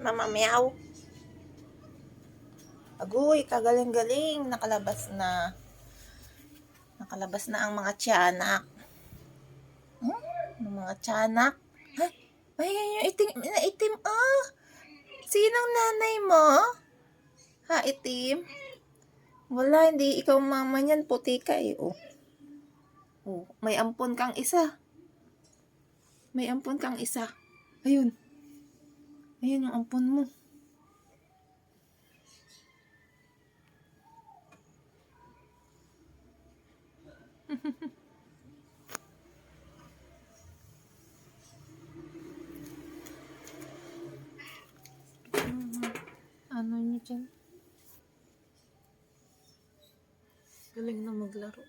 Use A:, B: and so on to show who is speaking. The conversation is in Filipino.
A: Mama Meow. Agoy, kagaling-galing. Nakalabas na. Nakalabas na ang mga tiyanak. Ang mga tiyanak. Ay, yung itim. Sinong nanay mo? Ha, itim? Wala, hindi ikaw mama niyan. Puti ka eh. May ampon kang isa. May ampon kang isa. Ayun. Ayun yung ampon mo. Ano niyo dyan? Galing na maglaro.